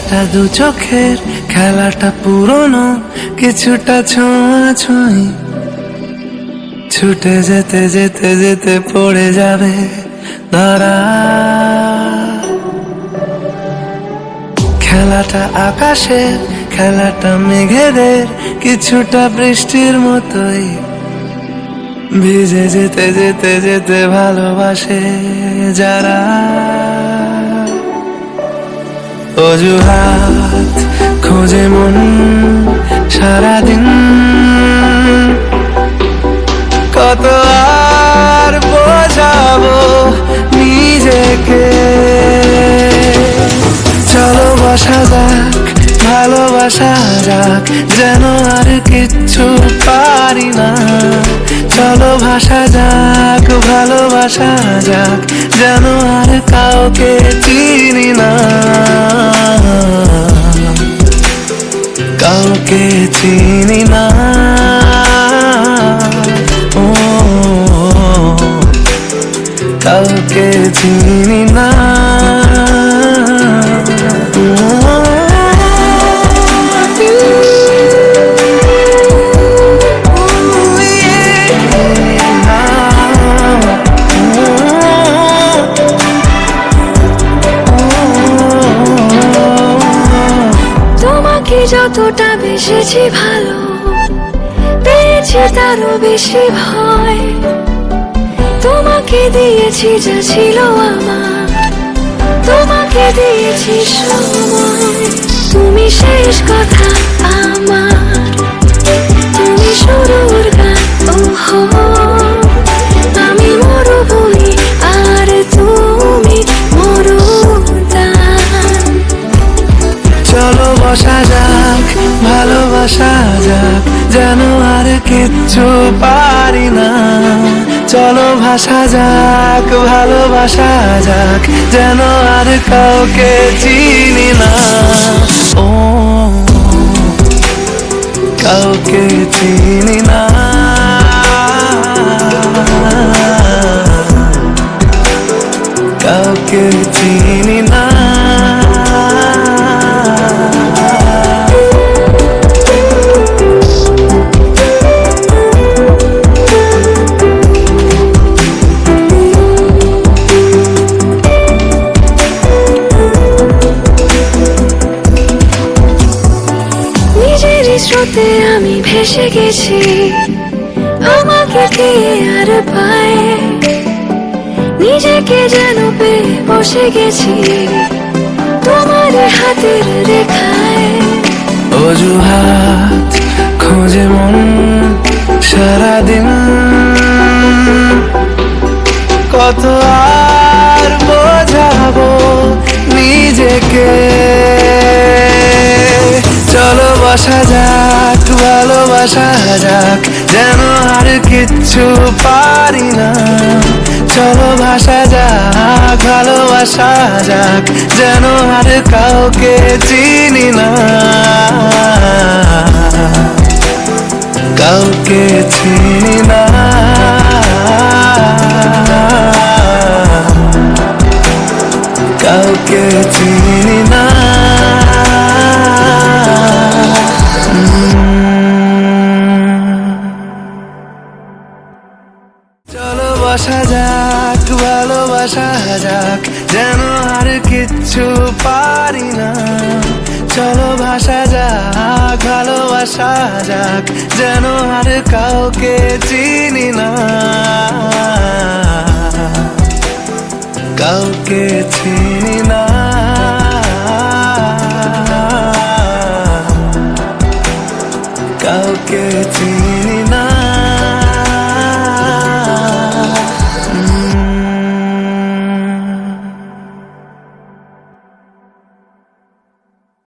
খেলাটা দু চোখের, খেলাটা পুরনো, কিছুটা ছোঁয়াছুঁই। ছুটে যেতে যেতে যেতে পড়ে যাবে ধরা। খেলাটা আকাশের, খেলাটা মেঘেদের, কিছুটা বৃষ্টির মতোই। ভিজে যেতে যেতে যেতে ভালোবাসে যারা। অজুহাত খোঁজে মন সারাদিন, কত আর বোঝাবো নিজেকে। চলো বসা যাক, ভালোবাসা যাক, যেন আর কিচ্ছু পারি না। চলো ভাসা যাক, ভালোবাসা যাক, যেন আর কাউকে চিনি না। কাউকে চিনি না। ও কাউকে চিনি না। যতটা বেসেছি ভালো, পেয়েছি তারও বেশি ভয়। তোমাকে দিয়েছি যা ছিল আমার, তোমাকে দিয়েছি সময়। তুমি শেষ কথা আমার, তুমি শুরুর গান। ওহো আমি মরুভূমি আর তুমি মরুদ্যান। চলো বসা যাক, ভালোবাসা যাক, যেন আর কিচ্ছু পারি না। চলো ভাসা যাক, ভালোবাসা যাক, যেন আর কাউকে চিনি না। ও কাউকে চিনি না। কাউকে চিনি না। স্রোতে আমি ভেসে গেছি, আমাকে কে আর পায়। নিজেকে যেন পেয়ে বসে গেছি তোমার হাতের রেখায়। অজুহাত খোঁজে মন সারাদিন, কত আর বোঝাবো নিজেকে। চলো বসা যাক, ভালোবাসা যাক, যেন আর কিচ্ছু পারি না। চলো ভাসা যাক, ভালোবাসা যাক, যেন আর কাউকে চিনি না। কাউকে চিনি না। কাউকে চিনি না। চলো বসা যাক, ভালোবাসা যাক, যেন আর কিচ্ছু পারি না। চলো ভাসা যাক, ভালোবাসা যাক, যেন আর কাউকে চিনি না। কাউকে চিনি না। কাউকে চিনি